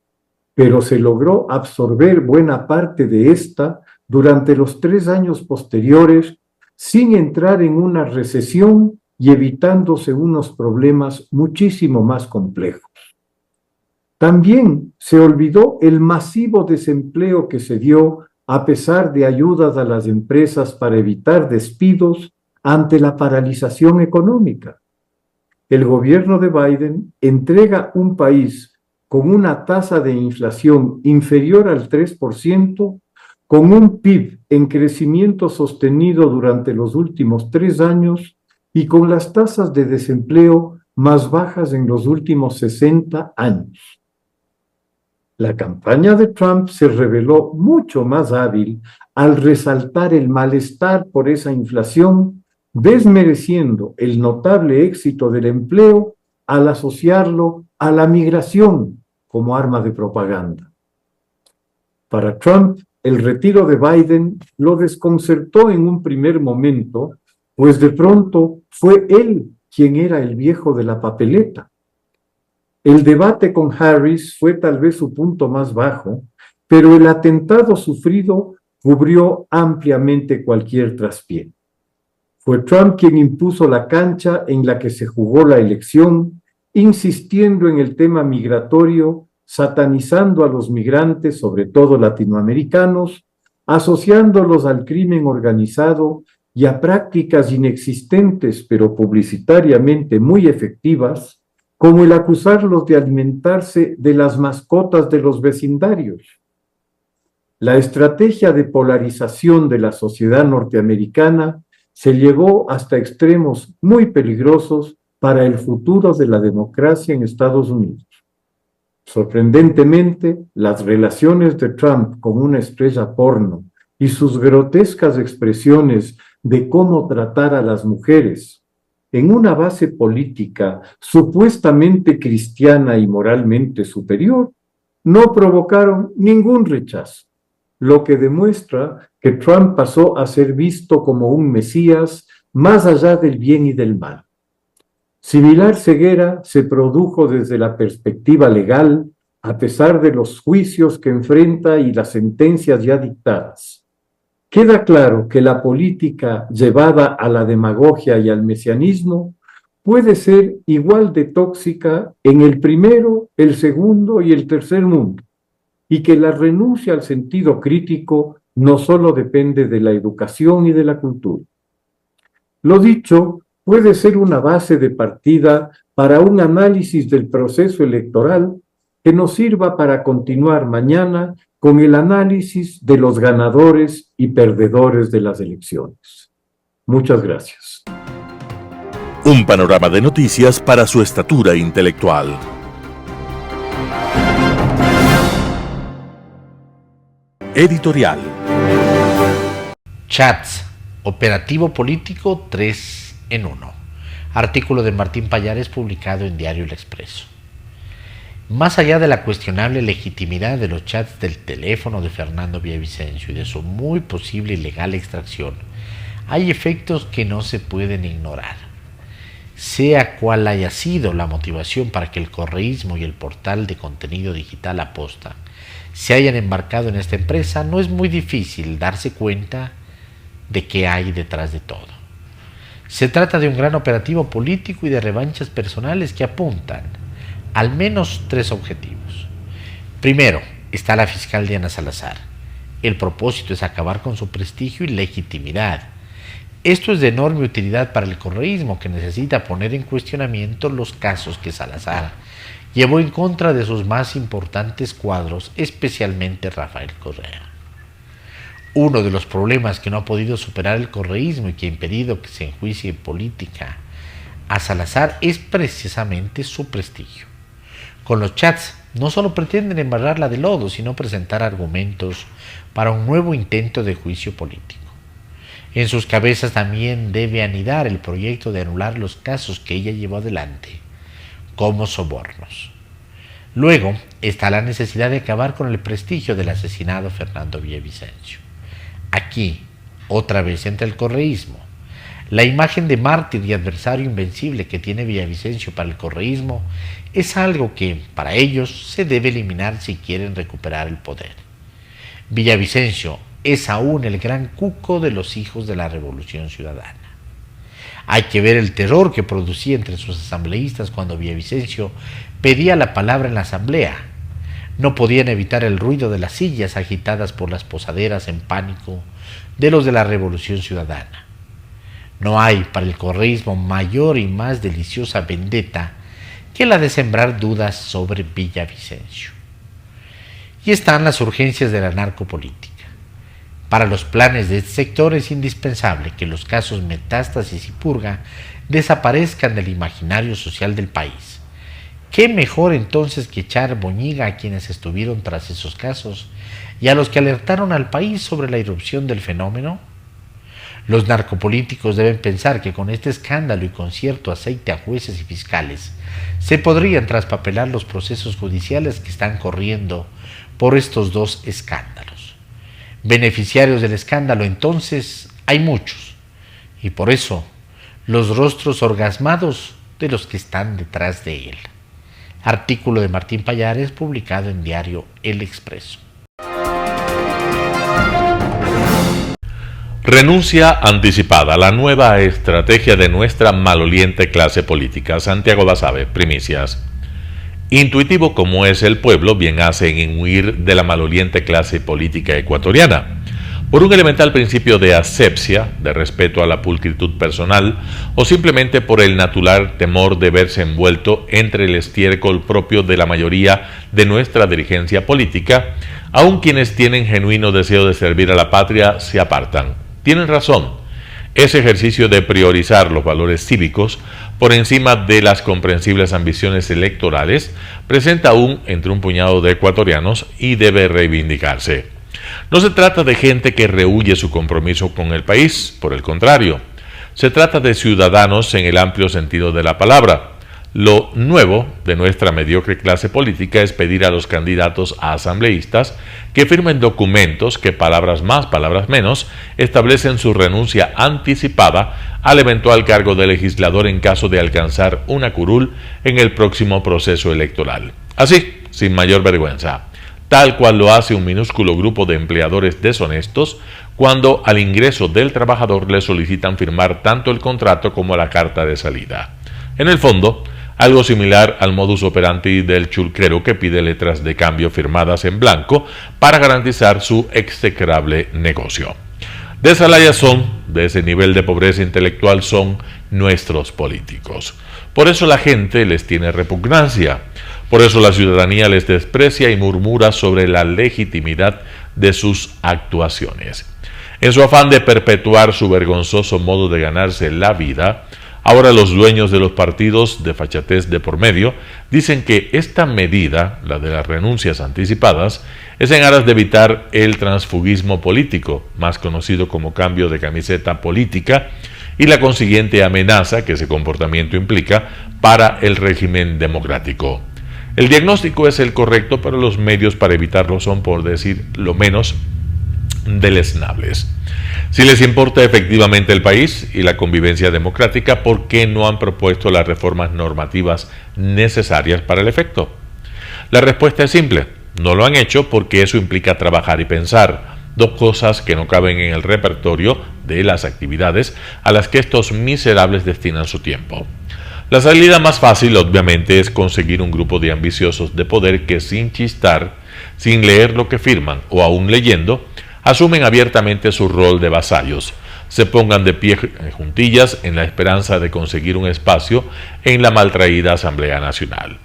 pero se logró absorber buena parte de esta durante los 3 años posteriores sin entrar en una recesión y evitándose unos problemas muchísimo más complejos. También se olvidó el masivo desempleo que se dio a pesar de ayudas a las empresas para evitar despidos ante la paralización económica. El gobierno de Biden entrega un país con una tasa de inflación inferior al 3%, con un PIB en crecimiento sostenido durante los últimos 3 años y con las tasas de desempleo más bajas en los últimos 60 años. La campaña de Trump se reveló mucho más hábil al resaltar el malestar por esa inflación, desmereciendo el notable éxito del empleo al asociarlo a la migración como arma de propaganda. Para Trump, el retiro de Biden lo desconcertó en un primer momento, pues de pronto fue él quien era el viejo de la papeleta. El debate con Harris fue tal vez su punto más bajo, pero el atentado sufrido cubrió ampliamente cualquier traspié. Fue Trump quien impuso la cancha en la que se jugó la elección, insistiendo en el tema migratorio, satanizando a los migrantes, sobre todo latinoamericanos, asociándolos al crimen organizado y a prácticas inexistentes pero publicitariamente muy efectivas, como el acusarlos de alimentarse de las mascotas de los vecindarios. La estrategia de polarización de la sociedad norteamericana se llegó hasta extremos muy peligrosos para el futuro de la democracia en Estados Unidos. Sorprendentemente, las relaciones de Trump con una estrella porno y sus grotescas expresiones de cómo tratar a las mujeres en una base política supuestamente cristiana y moralmente superior, no provocaron ningún rechazo, lo que demuestra que Trump pasó a ser visto como un mesías más allá del bien y del mal. Similar ceguera se produjo desde la perspectiva legal, a pesar de los juicios que enfrenta y las sentencias ya dictadas. Queda claro que la política llevada a la demagogia y al mesianismo puede ser igual de tóxica en el primero, el segundo y el tercer mundo, y que la renuncia al sentido crítico no solo depende de la educación y de la cultura. Lo dicho puede ser una base de partida para un análisis del proceso electoral que nos sirva para continuar mañana con el análisis de los ganadores y perdedores de las elecciones. Muchas gracias. Un panorama de noticias para su estatura intelectual. Editorial. Chats. Operativo político 3 en 1. Artículo de Martín Pallares publicado en Diario El Expreso. Más allá de la cuestionable legitimidad de los chats del teléfono de Fernando Villavicencio y de su muy posible ilegal extracción, hay efectos que no se pueden ignorar. Sea cual haya sido la motivación para que el correísmo y el portal de contenido digital Aposta se hayan embarcado en esta empresa, no es muy difícil darse cuenta de qué hay detrás de todo. Se trata de un gran operativo político y de revanchas personales que apuntan al menos 3 objetivos. Primero, está la fiscal Diana Salazar. El propósito es acabar con su prestigio y legitimidad. Esto es de enorme utilidad para el correísmo, que necesita poner en cuestionamiento los casos que Salazar llevó en contra de sus más importantes cuadros, especialmente Rafael Correa. Uno de los problemas que no ha podido superar el correísmo y que ha impedido que se enjuicie en política a Salazar es precisamente su prestigio. Con los chats no solo pretenden embarrarla de lodo, sino presentar argumentos para un nuevo intento de juicio político. En sus cabezas también debe anidar el proyecto de anular los casos que ella llevó adelante, como sobornos. Luego está la necesidad de acabar con el prestigio del asesinado Fernando Villavicencio. Aquí, otra vez entra el correísmo. La imagen de mártir y adversario invencible que tiene Villavicencio para el correísmo es algo que, para ellos, se debe eliminar si quieren recuperar el poder. Villavicencio es aún el gran cuco de los hijos de la Revolución Ciudadana. Hay que ver el terror que producía entre sus asambleístas cuando Villavicencio pedía la palabra en la asamblea. No podían evitar el ruido de las sillas agitadas por las posaderas en pánico de los de la Revolución Ciudadana. No hay para el correísmo mayor y más deliciosa vendetta que la de sembrar dudas sobre Villavicencio. Y están las urgencias de la narcopolítica. Para los planes de este sector es indispensable que los casos Metástasis y Purga desaparezcan del imaginario social del país. ¿Qué mejor entonces que echar boñiga a quienes estuvieron tras esos casos y a los que alertaron al país sobre la irrupción del fenómeno? Los narcopolíticos deben pensar que con este escándalo y con cierto aceite a jueces y fiscales se podrían traspapelar los procesos judiciales que están corriendo por estos 2 escándalos. Beneficiarios del escándalo entonces hay muchos, y por eso los rostros orgasmados de los que están detrás de él. Artículo de Martín Pallares publicado en Diario El Expreso. Renuncia anticipada, la nueva estrategia de nuestra maloliente clase política. Santiago Basabe, primicias. Intuitivo como es el pueblo, bien hacen en huir de la maloliente clase política ecuatoriana. Por un elemental principio de asepsia, de respeto a la pulcritud personal, o simplemente por el natural temor de verse envuelto entre el estiércol propio de la mayoría de nuestra dirigencia política, aun quienes tienen genuino deseo de servir a la patria se apartan. Tienen razón. Ese ejercicio de priorizar los valores cívicos por encima de las comprensibles ambiciones electorales presenta aún entre un puñado de ecuatorianos y debe reivindicarse. No se trata de gente que rehúye su compromiso con el país, por el contrario, se trata de ciudadanos en el amplio sentido de la palabra. Lo nuevo de nuestra mediocre clase política es pedir a los candidatos a asambleístas que firmen documentos que, palabras más, palabras menos, establecen su renuncia anticipada al eventual cargo de legislador en caso de alcanzar una curul en el próximo proceso electoral. Así, sin mayor vergüenza, tal cual lo hace un minúsculo grupo de empleadores deshonestos cuando al ingreso del trabajador le solicitan firmar tanto el contrato como la carta de salida. En el fondo, algo similar al modus operandi del chulquero que pide letras de cambio firmadas en blanco para garantizar su execrable negocio. De esa laya son, de ese nivel de pobreza intelectual son nuestros políticos. Por eso la gente les tiene repugnancia, por eso la ciudadanía les desprecia y murmura sobre la legitimidad de sus actuaciones. En su afán de perpetuar su vergonzoso modo de ganarse la vida, ahora los dueños de los partidos de fachatez de por medio dicen que esta medida, la de las renuncias anticipadas, es en aras de evitar el transfugismo político, más conocido como cambio de camiseta política, y la consiguiente amenaza que ese comportamiento implica para el régimen democrático. El diagnóstico es el correcto, pero los medios para evitarlo son, por decir lo menos, deleznables. Si les importa efectivamente el país y la convivencia democrática, ¿por qué no han propuesto las reformas normativas necesarias para el efecto? La respuesta es simple: no lo han hecho porque eso implica trabajar y pensar, dos cosas que no caben en el repertorio de las actividades a las que estos miserables destinan su tiempo. La salida más fácil, obviamente, es conseguir un grupo de ambiciosos de poder que, sin chistar, sin leer lo que firman o aún leyendo, asumen abiertamente su rol de vasallos, se pongan de pie juntillas en la esperanza de conseguir un espacio en la maltraída Asamblea Nacional.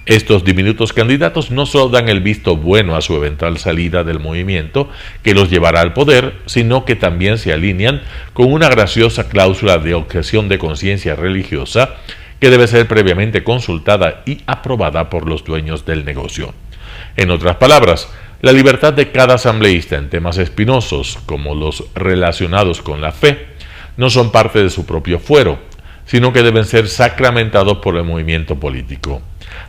Estos diminutos candidatos no solo dan el visto bueno a su eventual salida del movimiento que los llevará al poder, sino que también se alinean con una graciosa cláusula de objeción de conciencia religiosa que debe ser previamente consultada y aprobada por los dueños del negocio. En otras palabras, la libertad de cada asambleísta en temas espinosos, como los relacionados con la fe, no son parte de su propio fuero, sino que deben ser sacramentados por el movimiento político.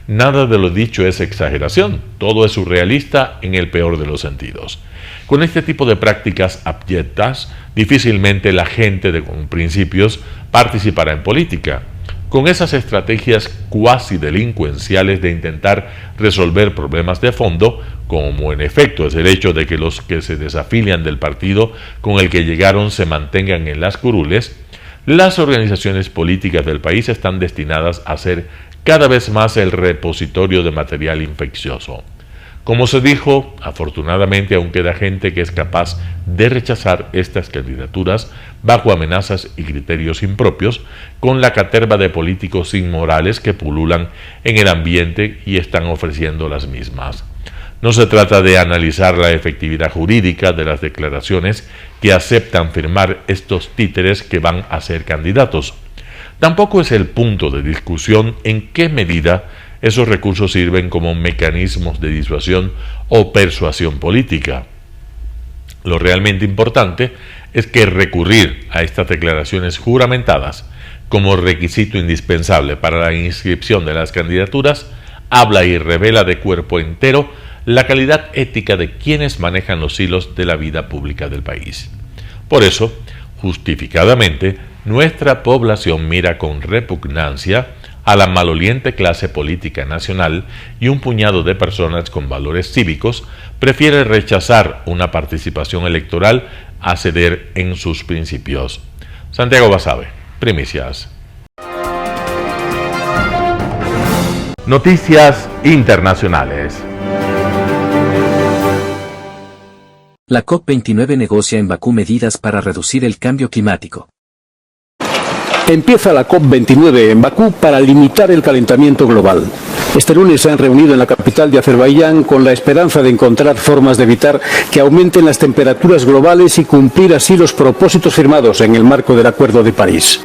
Nada de lo dicho es exageración, todo es surrealista en el peor de los sentidos. Con este tipo de prácticas abyectas, difícilmente la gente con principios participará en política. Con esas estrategias cuasi delincuenciales de intentar resolver problemas de fondo, como en efecto es el hecho de que los que se desafilian del partido con el que llegaron se mantengan en las curules, las organizaciones políticas del país están destinadas a ser cada vez más el repositorio de material infeccioso. Como se dijo, afortunadamente aún queda gente que es capaz de rechazar estas candidaturas bajo amenazas y criterios impropios, con la caterva de políticos inmorales que pululan en el ambiente y están ofreciendo las mismas. No se trata de analizar la efectividad jurídica de las declaraciones que aceptan firmar estos títeres que van a ser candidatos. Tampoco es el punto de discusión en qué medida esos recursos sirven como mecanismos de disuasión o persuasión política. Lo realmente importante es que recurrir a estas declaraciones juramentadas como requisito indispensable para la inscripción de las candidaturas habla y revela de cuerpo entero la calidad ética de quienes manejan los hilos de la vida pública del país. Por eso, justificadamente, nuestra población mira con repugnancia a la maloliente clase política nacional y un puñado de personas con valores cívicos prefiere rechazar una participación electoral a ceder en sus principios. Santiago Basabe, Primicias. Noticias internacionales. La COP29 negocia en Bakú medidas para reducir el cambio climático. Empieza la COP29 en Bakú para limitar el calentamiento global. Este lunes se han reunido en la capital de Azerbaiyán con la esperanza de encontrar formas de evitar que aumenten las temperaturas globales y cumplir así los propósitos firmados en el marco del Acuerdo de París.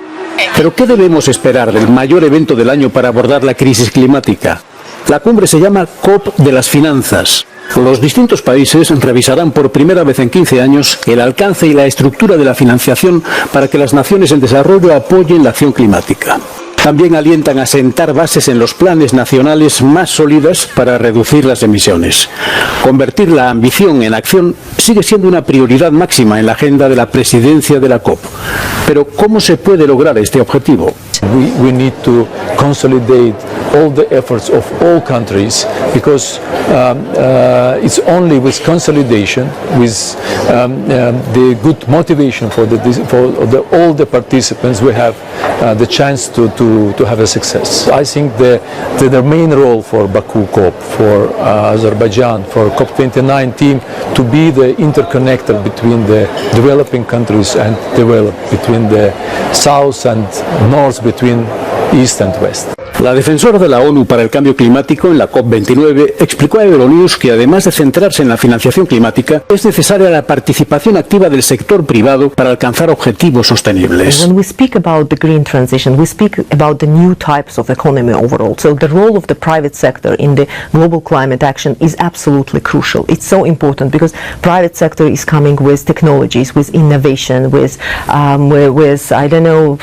Pero ¿qué debemos esperar del mayor evento del año para abordar la crisis climática? La cumbre se llama COP de las finanzas. Los distintos países revisarán por primera vez en 15 años el alcance y la estructura de la financiación para que las naciones en desarrollo apoyen la acción climática. También alientan a sentar bases en los planes nacionales más sólidas para reducir las emisiones. Convertir la ambición en acción sigue siendo una prioridad máxima en la agenda de la presidencia de la COP. Pero ¿cómo se puede lograr este objetivo? We need to consolidate all the efforts of all countries because it's only with consolidation, with the good motivation for all the participants, we have the chance to have a success. I think the main role for Baku COP, for Azerbaijan, for COP29 team to be the interconnector between the developing countries and between the south and north, between east and west. La defensora de la ONU para el cambio climático en la COP29 explicó a Euronews que además de centrarse en la financiación climática, es necesaria la participación activa del sector privado para alcanzar objetivos sostenibles. When we speak about the green transition, we speak about the new types of economy overall. So the role of the private sector in the global climate action is absolutely crucial. It's so important because private sector is coming with technologies, with innovation, with I don't know,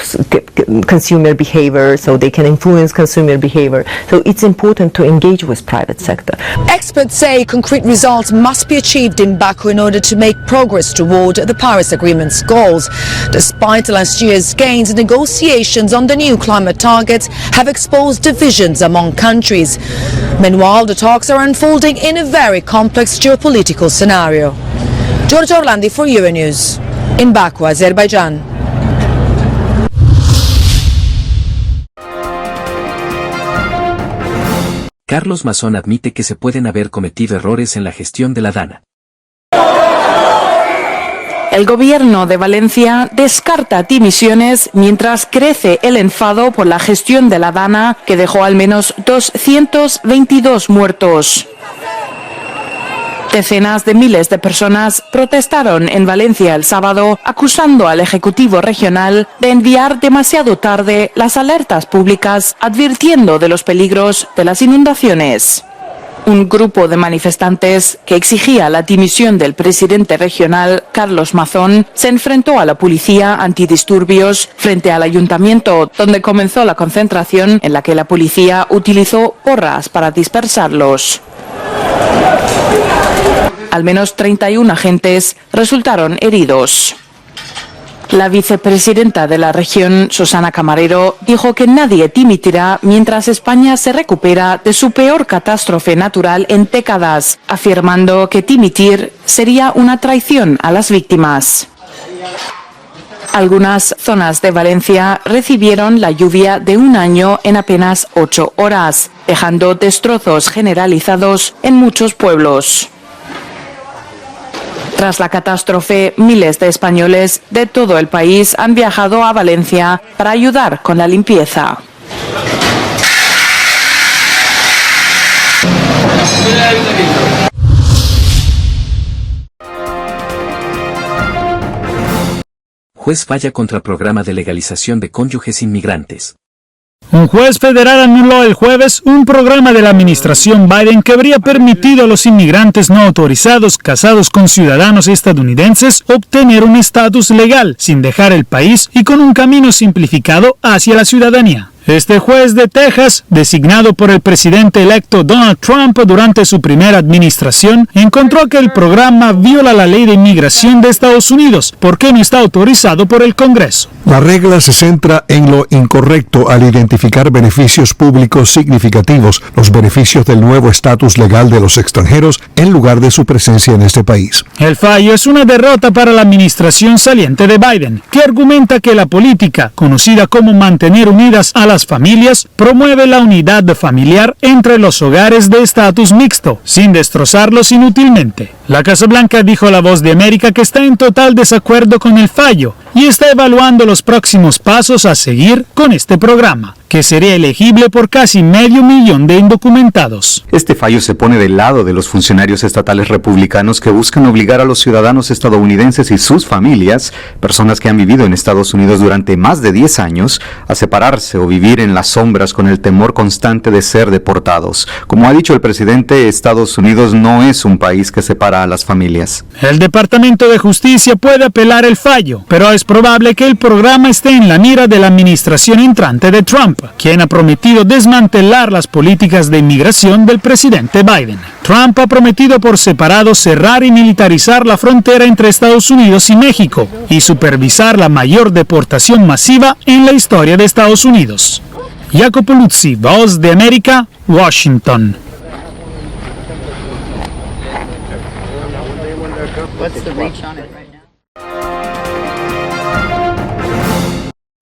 consumer behavior, so they can influence consumer behavior. So it's important to engage with private sector. Experts say concrete results must be achieved in Baku in order to make progress toward the Paris Agreement's goals. Despite last year's gains, negotiations on the new climate targets have exposed divisions among countries. Meanwhile, the talks are unfolding in a very complex geopolitical scenario. Giorgio Orlandi for Euronews in Baku, Azerbaijan. Carlos Mazón admite que se pueden haber cometido errores en la gestión de la DANA. El gobierno de Valencia descarta dimisiones mientras crece el enfado por la gestión de la DANA, que dejó al menos 222 muertos. Decenas de miles de personas protestaron en Valencia el sábado, acusando al Ejecutivo regional de enviar demasiado tarde las alertas públicas, advirtiendo de los peligros de las inundaciones. Un grupo de manifestantes que exigía la dimisión del presidente regional, Carlos Mazón, se enfrentó a la policía antidisturbios frente al ayuntamiento, donde comenzó la concentración en la que la policía utilizó porras para dispersarlos. Al menos 31 agentes resultaron heridos. La vicepresidenta de la región, Susana Camarero, dijo que nadie dimitirá mientras España se recupera de su peor catástrofe natural en décadas, afirmando que dimitir sería una traición a las víctimas. Algunas zonas de Valencia recibieron la lluvia de un año en apenas 8 horas, dejando destrozos generalizados en muchos pueblos. Tras la catástrofe, miles de españoles de todo el país han viajado a Valencia para ayudar con la limpieza. Juez falla contra programa de legalización de cónyuges inmigrantes. Un juez federal anuló el jueves un programa de la administración Biden que habría permitido a los inmigrantes no autorizados casados con ciudadanos estadounidenses obtener un estatus legal sin dejar el país y con un camino simplificado hacia la ciudadanía. Este juez de Texas, designado por el presidente electo Donald Trump durante su primera administración, encontró que el programa viola la ley de inmigración de Estados Unidos porque no está autorizado por el Congreso. La regla se centra en lo incorrecto al identificar beneficios públicos significativos, los beneficios del nuevo estatus legal de los extranjeros en lugar de su presencia en este país. El fallo es una derrota para la administración saliente de Biden, que argumenta que la política, conocida como mantener unidas a las familias, promueve la unidad familiar entre los hogares de estatus mixto, sin destrozarlos inútilmente. La Casa Blanca dijo a La Voz de América que está en total desacuerdo con el fallo y está evaluando los próximos pasos a seguir con este programa. que sería elegible por casi 500,000 de indocumentados. Este fallo se pone del lado de los funcionarios estatales republicanos que buscan obligar a los ciudadanos estadounidenses y sus familias, personas que han vivido en Estados Unidos durante más de 10 años, a separarse o vivir en las sombras con el temor constante de ser deportados. Como ha dicho el presidente, Estados Unidos no es un país que separa a las familias. El Departamento de Justicia puede apelar el fallo, pero es probable que el programa esté en la mira de la administración entrante de Trump, quien ha prometido desmantelar las políticas de inmigración del presidente Biden. Trump ha prometido por separado cerrar y militarizar la frontera entre Estados Unidos y México y supervisar la mayor deportación masiva en la historia de Estados Unidos. Jacopo Luzzi, Voz de América, Washington.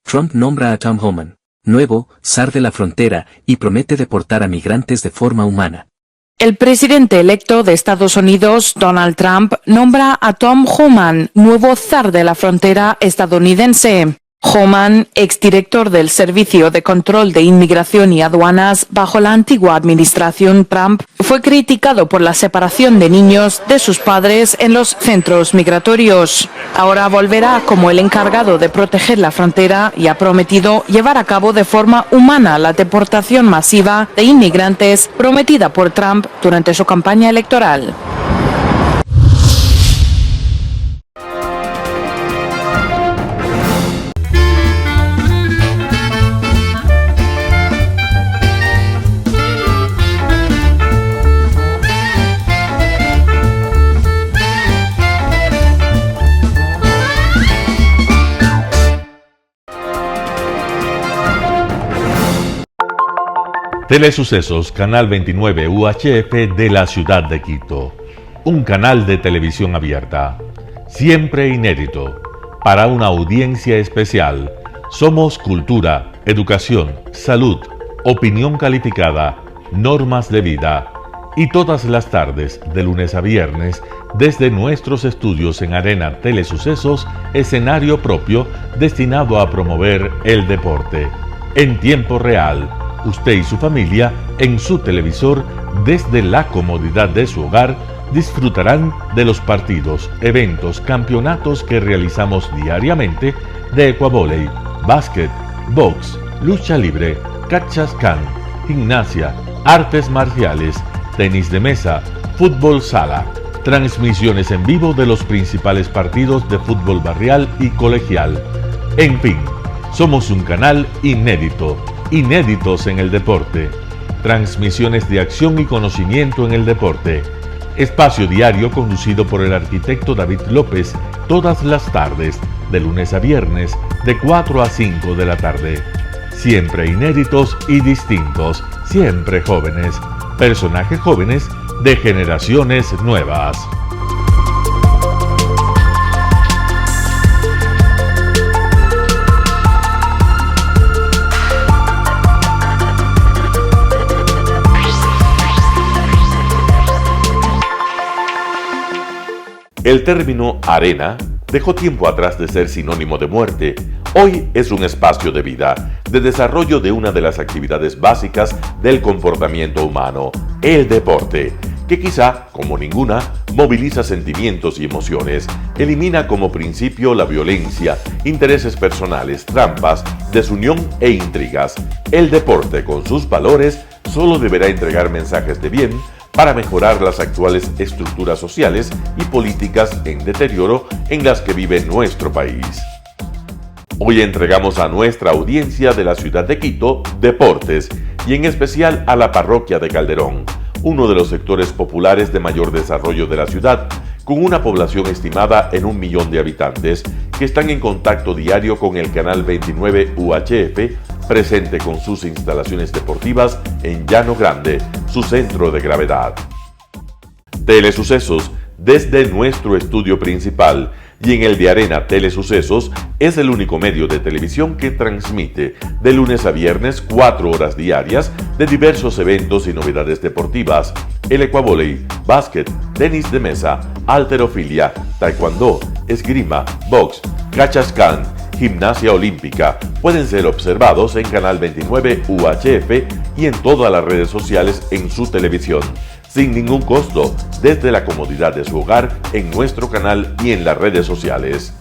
Trump nombra a Tom Homan, nuevo zar de la frontera, y promete deportar a migrantes de forma humana. El presidente electo de Estados Unidos, Donald Trump, nombra a Tom Homan, nuevo zar de la frontera estadounidense. Homan, exdirector del Servicio de Control de Inmigración y Aduanas bajo la antigua administración Trump, fue criticado por la separación de niños de sus padres en los centros migratorios. Ahora volverá como el encargado de proteger la frontera y ha prometido llevar a cabo de forma humana la deportación masiva de inmigrantes prometida por Trump durante su campaña electoral. Telesucesos, Canal 29 UHF de la ciudad de Quito. Un canal de televisión abierta, siempre inédito, para una audiencia especial. Somos cultura, educación, salud, opinión calificada, normas de vida. Y todas las tardes, de lunes a viernes, desde nuestros estudios en Arena Telesucesos, escenario propio destinado a promover el deporte. En tiempo real, usted y su familia, en su televisor, desde la comodidad de su hogar, disfrutarán de los partidos, eventos, campeonatos que realizamos diariamente de ecuavóley, básquet, box, lucha libre, cachascán, gimnasia, artes marciales, tenis de mesa, fútbol sala, transmisiones en vivo de los principales partidos de fútbol barrial y colegial. En fin, somos un canal inédito. Inéditos en el deporte, transmisiones de acción y conocimiento en el deporte, espacio diario conducido por el arquitecto David López todas las tardes, de lunes a viernes, de 4 a 5 de la tarde. Siempre inéditos y distintos, siempre jóvenes, personajes jóvenes de generaciones nuevas. El término arena dejó tiempo atrás de ser sinónimo de muerte. Hoy es un espacio de vida, de desarrollo de una de las actividades básicas del comportamiento humano, el deporte, que quizá, como ninguna, moviliza sentimientos y emociones, elimina como principio la violencia, intereses personales, trampas, desunión e intrigas. El deporte, con sus valores, solo deberá entregar mensajes de bien para mejorar las actuales estructuras sociales y políticas en deterioro en las que vive nuestro país. Hoy entregamos a nuestra audiencia de la ciudad de Quito deportes y en especial a la parroquia de Calderón, uno de los sectores populares de mayor desarrollo de la ciudad, con una población estimada en 1 millón de habitantes que están en contacto diario con el canal 29 UHF, presente con sus instalaciones deportivas en Llano Grande, su centro de gravedad. Telesucesos, desde nuestro estudio principal y en el de Arena Telesucesos, es el único medio de televisión que transmite de lunes a viernes 4 horas diarias de diversos eventos y novedades deportivas: el ecuavóley, básquet, tenis de mesa, halterofilia, taekwondo, esgrima, box, cachascán, Gimnasia Olímpica pueden ser observados en Canal 29 UHF y en todas las redes sociales en su televisión, sin ningún costo, desde la comodidad de su hogar, en nuestro canal y en las redes sociales.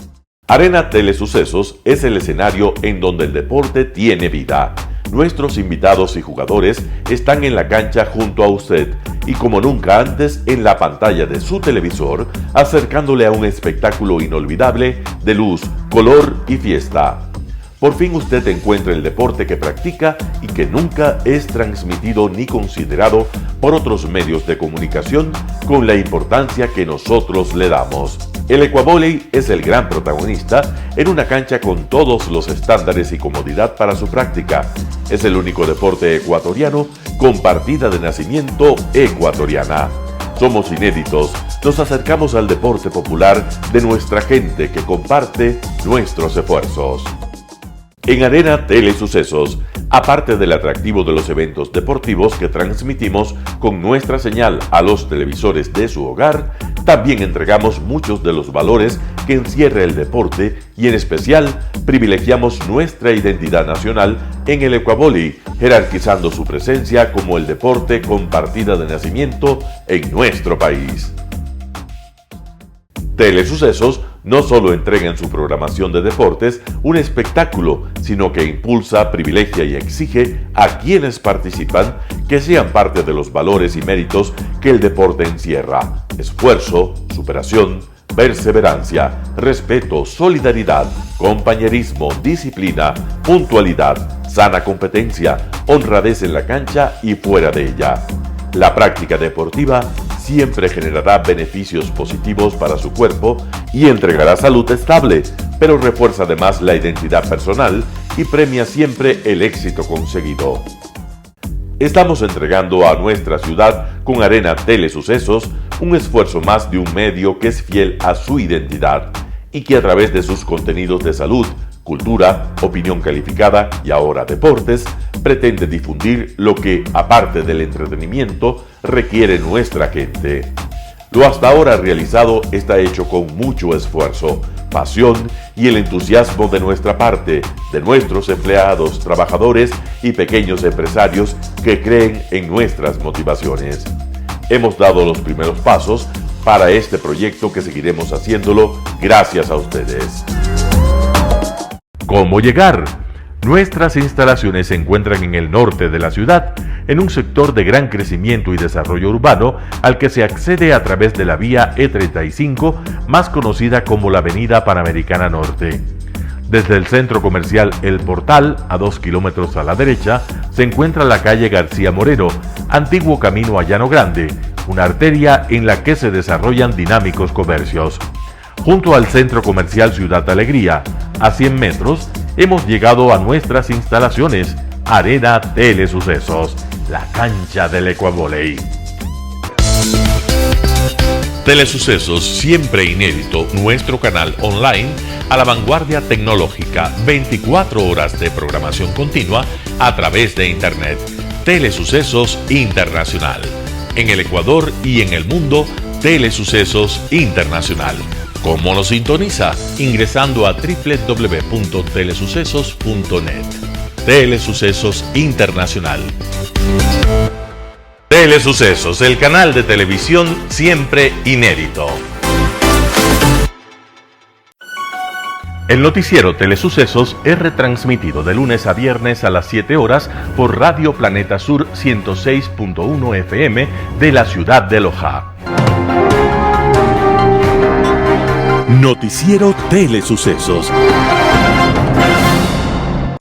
Arena Telesucesos es el escenario en donde el deporte tiene vida. Nuestros invitados y jugadores están en la cancha junto a usted y como nunca antes en la pantalla de su televisor, acercándole a un espectáculo inolvidable de luz, color y fiesta. Por fin usted encuentra el deporte que practica y que nunca es transmitido ni considerado por otros medios de comunicación con la importancia que nosotros le damos. El Ecuavóley es el gran protagonista en una cancha con todos los estándares y comodidad para su práctica. Es el único deporte ecuatoriano con partida de nacimiento ecuatoriana. Somos inéditos, nos acercamos al deporte popular de nuestra gente que comparte nuestros esfuerzos. En Arena Telesucesos, aparte del atractivo de los eventos deportivos que transmitimos con nuestra señal a los televisores de su hogar, también entregamos muchos de los valores que encierra el deporte y en especial privilegiamos nuestra identidad nacional en el Ecuavóley, jerarquizando su presencia como el deporte con partida de nacimiento en nuestro país. Telesucesos no solo entrega en su programación de deportes un espectáculo, sino que impulsa, privilegia y exige a quienes participan que sean parte de los valores y méritos que el deporte encierra: esfuerzo, superación, perseverancia, respeto, solidaridad, compañerismo, disciplina, puntualidad, sana competencia, honradez en la cancha y fuera de ella. La práctica deportiva siempre generará beneficios positivos para su cuerpo y entregará salud estable, pero refuerza además la identidad personal y premia siempre el éxito conseguido. Estamos entregando a nuestra ciudad con Arena Telesucesos un esfuerzo más de un medio que es fiel a su identidad y que a través de sus contenidos de salud, cultura, opinión calificada y ahora deportes, pretende difundir lo que, aparte del entretenimiento, requiere nuestra gente. Lo hasta ahora realizado está hecho con mucho esfuerzo, pasión y el entusiasmo de nuestra parte, de nuestros empleados, trabajadores y pequeños empresarios que creen en nuestras motivaciones. Hemos dado los primeros pasos para este proyecto que seguiremos haciéndolo gracias a ustedes. ¿Cómo llegar? Nuestras instalaciones se encuentran en el norte de la ciudad, en un sector de gran crecimiento y desarrollo urbano al que se accede a través de la vía E35, más conocida como la Avenida Panamericana Norte. Desde el centro comercial El Portal, a 2 kilómetros a la derecha, se encuentra la calle García Moreno, antiguo camino a Llano Grande, una arteria en la que se desarrollan dinámicos comercios. Junto al centro comercial Ciudad Alegría, a 100 metros, hemos llegado a nuestras instalaciones, Arena Telesucesos, la cancha del Ecuavóley. Telesucesos, siempre inédito, nuestro canal online a la vanguardia tecnológica, 24 horas de programación continua a través de Internet. Telesucesos Internacional. En el Ecuador y en el mundo, Telesucesos Internacional. ¿Cómo nos sintoniza? Ingresando a www.telesucesos.net. Telesucesos Internacional. Telesucesos, el canal de televisión siempre inédito. El noticiero Telesucesos es retransmitido de lunes a viernes a las 7 horas por Radio Planeta Sur 106.1 FM de la ciudad de Loja. Noticiero Telesucesos.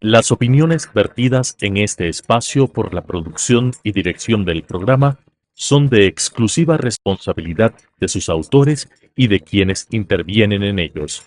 Las opiniones vertidas en este espacio por la producción y dirección del programa son de exclusiva responsabilidad de sus autores y de quienes intervienen en ellos.